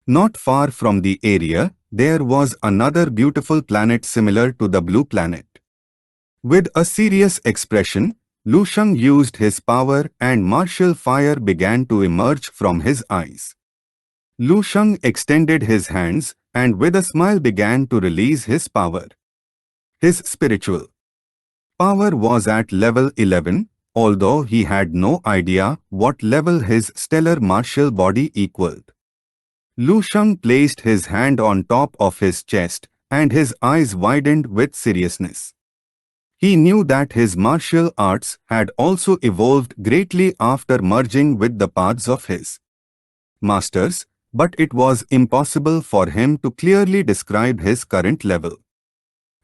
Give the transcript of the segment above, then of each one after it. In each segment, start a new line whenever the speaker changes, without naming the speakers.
Not far from the area, there was another beautiful planet similar to the blue planet. With a serious expression, Lu Sheng used his power and martial fire began to emerge from his eyes. Lu Sheng extended his hands and with a smile began to release his power. His spiritual power was at level 11, although he had no idea what level his stellar martial body equaled. Lu Sheng placed his hand on top of his chest and his eyes widened with seriousness. He knew that his martial arts had also evolved greatly after merging with the paths of his masters, but it was impossible for him to clearly describe his current level.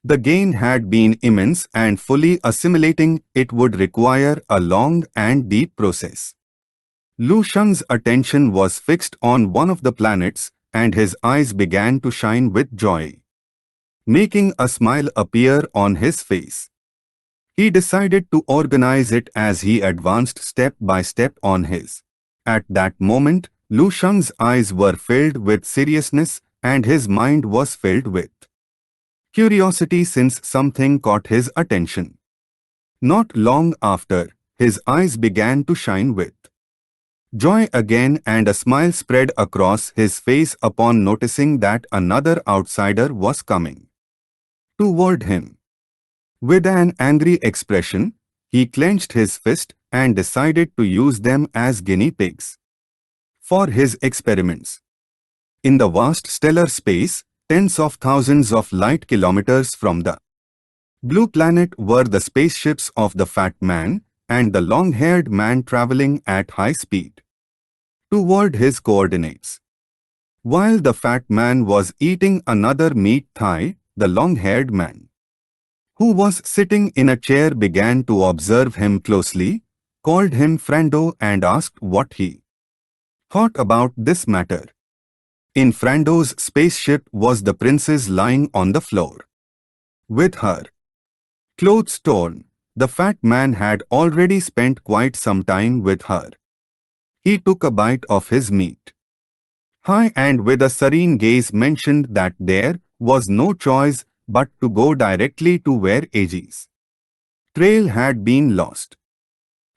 The gain had been immense and fully assimilating it would require a long and deep process. Lu Sheng's attention was fixed on one of the planets and his eyes began to shine with joy, making a smile appear on his face. He decided to organize it as he advanced step by step on his. At that moment, Lu Sheng's eyes were filled with seriousness and his mind was filled with curiosity since something caught his attention. Not long after, his eyes began to shine with joy again and a smile spread across his face upon noticing that another outsider was coming toward him. With an angry expression, he clenched his fist and decided to use them as guinea pigs for his experiments. In the vast stellar space, tens of thousands of light kilometers from the blue planet were the spaceships of the fat man and the long-haired man traveling at high speed toward his coordinates. While the fat man was eating another meat thigh, the long-haired man, who was sitting in a chair, began to observe him closely, called him Frando and asked what he thought about this matter. In Frando's spaceship was the princess lying on the floor. With her clothes torn, the fat man had already spent quite some time with her. He took a bite of his meat. High and with a serene gaze mentioned that there was no choice but to go directly to where AG's trail had been lost.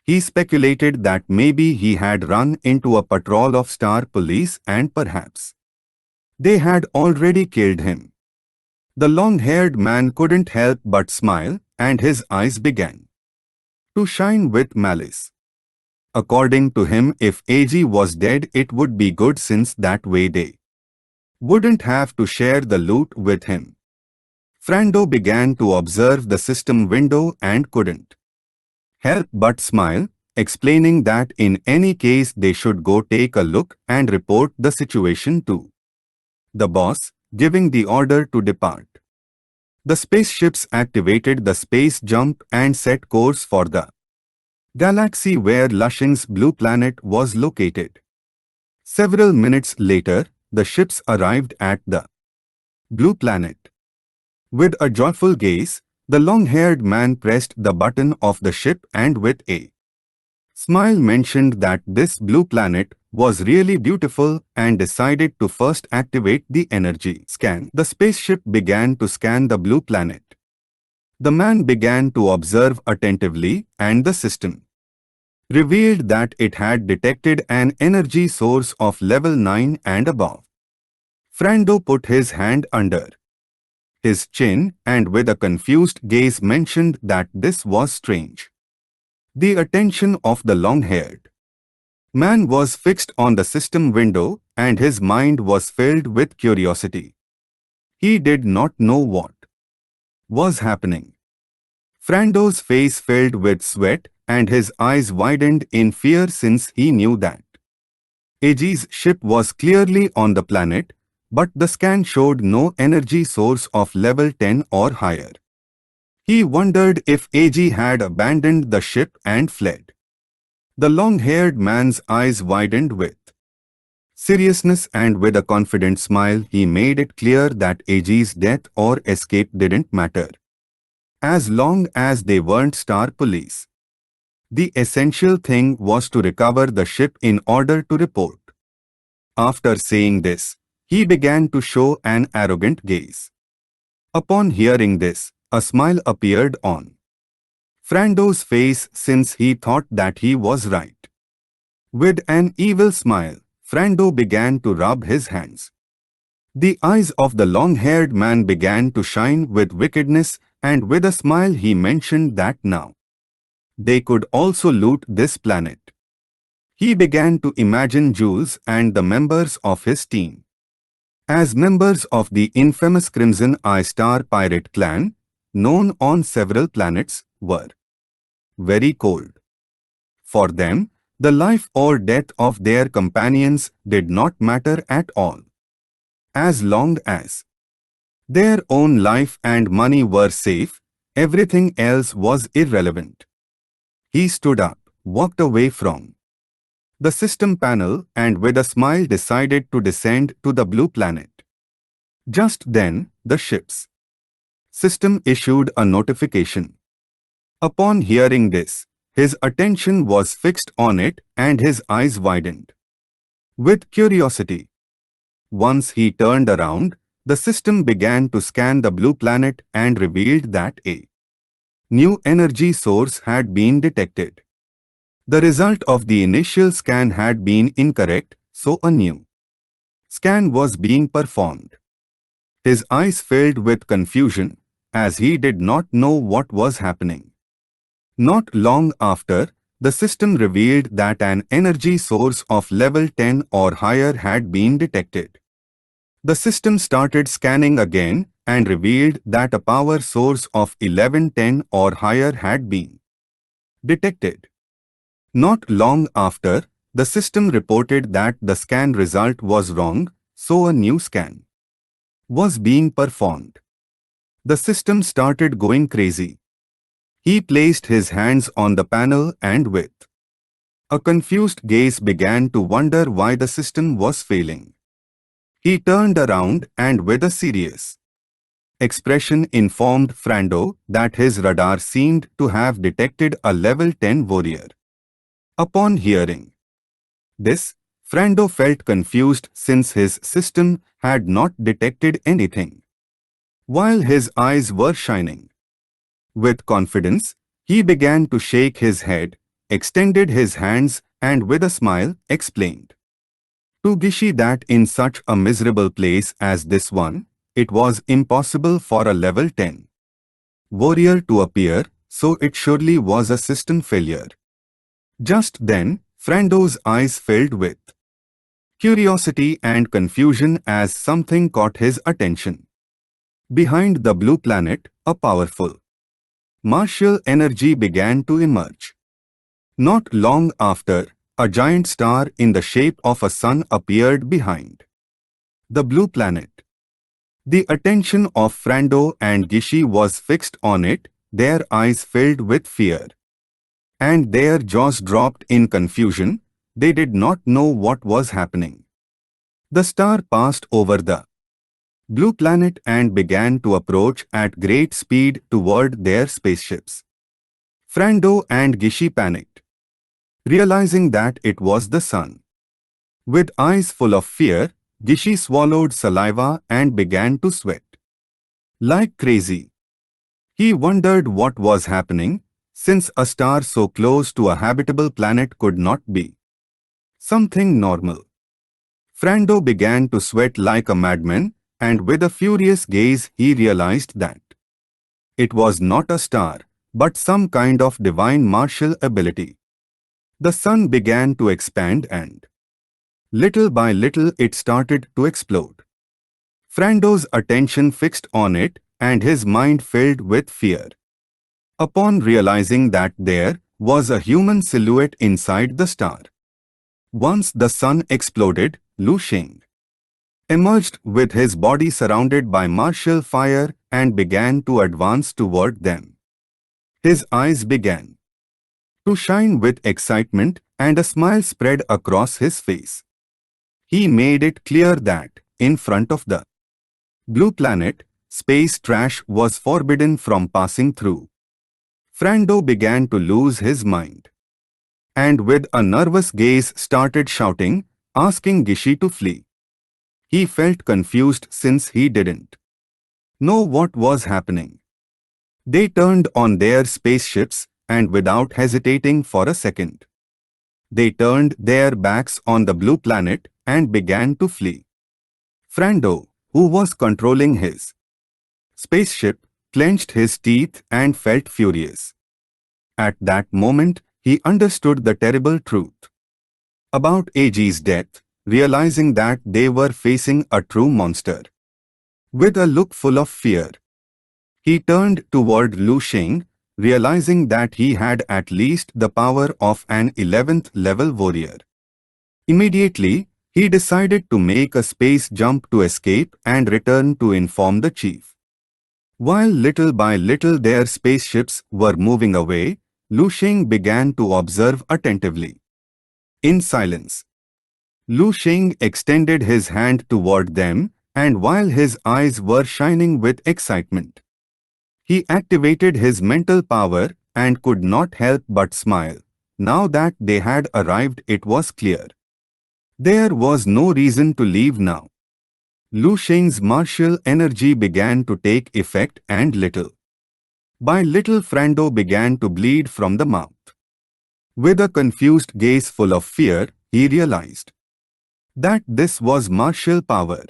He speculated that maybe he had run into a patrol of Star Police and perhaps they had already killed him. The long-haired man couldn't help but smile and his eyes began to shine with malice. According to him, if AG was dead it would be good since that way they wouldn't have to share the loot with him. Frando began to observe the system window and couldn't help but smile, explaining that in any case they should go take a look and report the situation to the boss, giving the order to depart. The spaceships activated the space jump and set course for the galaxy where Lu Sheng's blue planet was located. Several minutes later, the ships arrived at the blue planet. With a joyful gaze, the long-haired man pressed the button of the ship and with a smile mentioned that this blue planet was really beautiful and decided to first activate the energy scan. The spaceship began to scan the blue planet. The man began to observe attentively and the system revealed that it had detected an energy source of level 9 and above. Frando put his hand under his chin and with a confused gaze mentioned that this was strange. The attention of the long-haired man was fixed on the system window and his mind was filled with curiosity. He did not know what was happening. Frando's face filled with sweat and his eyes widened in fear since he knew that AG's ship was clearly on the planet, but the scan showed no energy source of level 10 or higher. He wondered if AG had abandoned the ship and fled. The long-haired man's eyes widened with seriousness and with a confident smile he made it clear that AG's death or escape didn't matter, as long as they weren't Star Police. The essential thing was to recover the ship in order to report. After saying this, He began to show an arrogant gaze. Upon hearing this, a smile appeared on Frando's face since he thought that he was right. With an evil smile, Frando began to rub his hands. The eyes of the long-haired man began to shine with wickedness, and with a smile he mentioned that now they could also loot this planet. He began to imagine Jules and the members of his team as members of the infamous Crimson Eye Star pirate clan, known on several planets, were very cold. For them, the life or death of their companions did not matter at all. As long as their own life and money were safe, everything else was irrelevant. He stood up, walked away from the system panel, and with a smile decided to descend to the blue planet. Just then, the ship's system issued a notification. Upon hearing this, his attention was fixed on it and his eyes widened with curiosity. Once he turned around, the system began to scan the blue planet and revealed that a new energy source had been detected. The result of the initial scan had been incorrect, so a new scan was being performed. His eyes filled with confusion, as he did not know what was happening. Not long after, the system revealed that an energy source of level 10 or higher had been detected. The system started scanning again and revealed that a power source of 1110 or higher had been detected. Not long after, the system reported that the scan result was wrong, so a new scan was being performed. The system started going crazy. He placed his hands on the panel and with a confused gaze began to wonder why the system was failing. He turned around and with a serious expression informed Frando that his radar seemed to have detected a level 10 warrior. Upon hearing this, Frando felt confused since his system had not detected anything, while his eyes were shining. With confidence, he began to shake his head, extended his hands, and with a smile, explained to Gishi that in such a miserable place as this one, it was impossible for a level 10 warrior to appear, so it surely was a system failure. Just then, Frando's eyes filled with curiosity and confusion as something caught his attention. Behind the blue planet, a powerful martial energy began to emerge. Not long after, a giant star in the shape of a sun appeared behind the blue planet. The attention of Frando and Gishi was fixed on it, their eyes filled with fear, and their jaws dropped in confusion. They did not know what was happening. The star passed over the blue planet and began to approach at great speed toward their spaceships. Frando and Gishi panicked, realizing that it was the sun. With eyes full of fear, Gishi swallowed saliva and began to sweat like crazy. He wondered what was happening, since a star so close to a habitable planet could not be something normal. Frando began to sweat like a madman, and with a furious gaze he realized that it was not a star, but some kind of divine martial ability. The sun began to expand and little by little it started to explode. Frando's attention fixed on it and his mind filled with fear. Upon realizing that there was a human silhouette inside the star. Once the sun exploded, Lu Xing emerged with his body surrounded by martial fire and began to advance toward them. His eyes began to shine with excitement and a smile spread across his face. He made it clear that, in front of the blue planet, space trash was forbidden from passing through. Frando began to lose his mind, and with a nervous gaze started shouting, asking Gishi to flee. He felt confused since he didn't know what was happening. They turned on their spaceships and without hesitating for a second, they turned their backs on the blue planet and began to flee. Frando, who was controlling his spaceship, clenched his teeth and felt furious. At that moment, he understood the terrible truth about AG's death, realizing that they were facing a true monster. With a look full of fear, he turned toward Lu Sheng, realizing that he had at least the power of an 11th level warrior. Immediately, he decided to make a space jump to escape and return to inform the chief. While little by little their spaceships were moving away, Lu Sheng began to observe attentively. In silence, Lu Sheng extended his hand toward them, and while his eyes were shining with excitement, he activated his mental power and could not help but smile. Now that they had arrived, it was clear there was no reason to leave now. Lu Sheng's martial energy began to take effect and little by little Frando began to bleed from the mouth. With a confused gaze full of fear, he realized that this was martial power.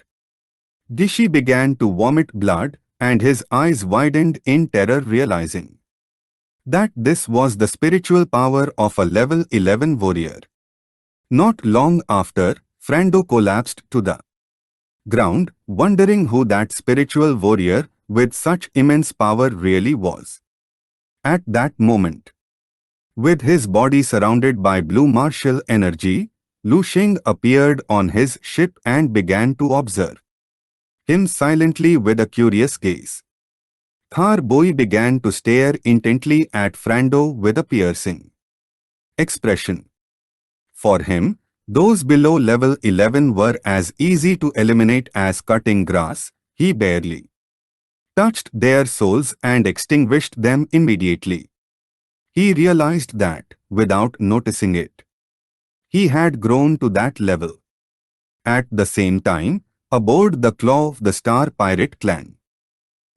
Gishi began to vomit blood and his eyes widened in terror, realizing that this was the spiritual power of a level 11 warrior. Not long after, Frando collapsed to the ground, wondering who that spiritual warrior with such immense power really was. At that moment, with his body surrounded by blue martial energy, Lu Sheng appeared on his ship and began to observe him silently with a curious gaze. Thar Boi began to stare intently at Frando with a piercing expression. For him, those below level 11 were as easy to eliminate as cutting grass. He barely touched their souls and extinguished them immediately. He realized that, without noticing it, he had grown to that level. At the same time, aboard the Claw of the Star Pirate Clan,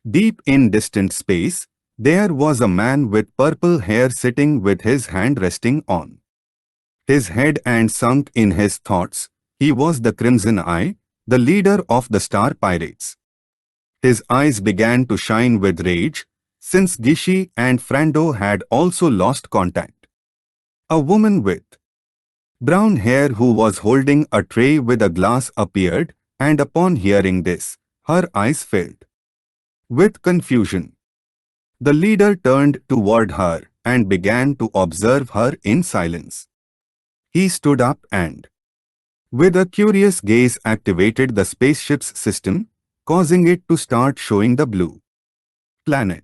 deep in distant space, there was a man with purple hair sitting with his hand resting on his head and sunk in his thoughts. He was the Crimson Eye, the leader of the Star Pirates. His eyes began to shine with rage, since Gishi and Frando had also lost contact. A woman with brown hair who was holding a tray with a glass appeared, and upon hearing this, her eyes filled with confusion. The leader turned toward her and began to observe her in silence. He stood up and, with a curious gaze, activated the spaceship's system, causing it to start showing the blue planet.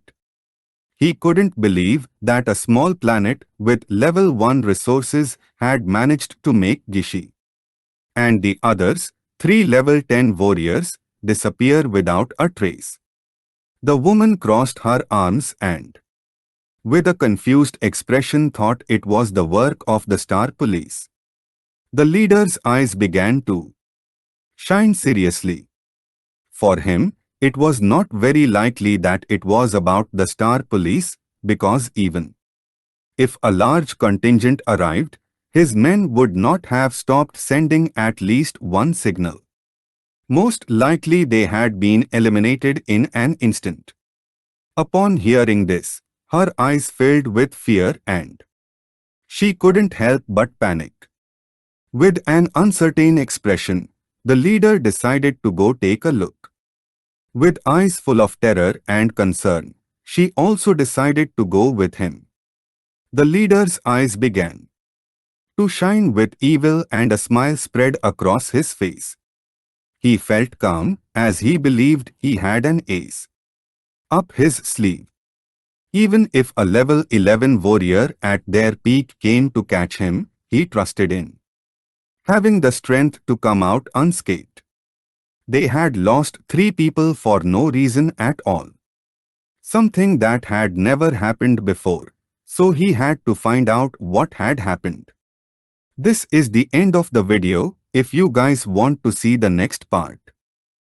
He couldn't believe that a small planet with level 1 resources had managed to make Gishi and the others, 3 level 10 warriors, disappear without a trace. The woman crossed her arms and, with a confused expression, thought it was the work of the Star Police. The leader's eyes began to shine seriously. For him, it was not very likely that it was about the Star Police, because even if a large contingent arrived, his men would not have stopped sending at least one signal. Most likely they had been eliminated in an instant. Upon hearing this, her eyes filled with fear and she couldn't help but panic. With an uncertain expression, the leader decided to go take a look. With eyes full of terror and concern, she also decided to go with him. The leader's eyes began to shine with evil and a smile spread across his face. He felt calm as he believed he had an ace up his sleeve. Even if a level 11 warrior at their peak came to catch him, he trusted in having the strength to come out unscathed. They had lost 3 people for no reason at all. Something that had never happened before, so he had to find out what had happened. This is the end of the video. if you guys want to see the next part.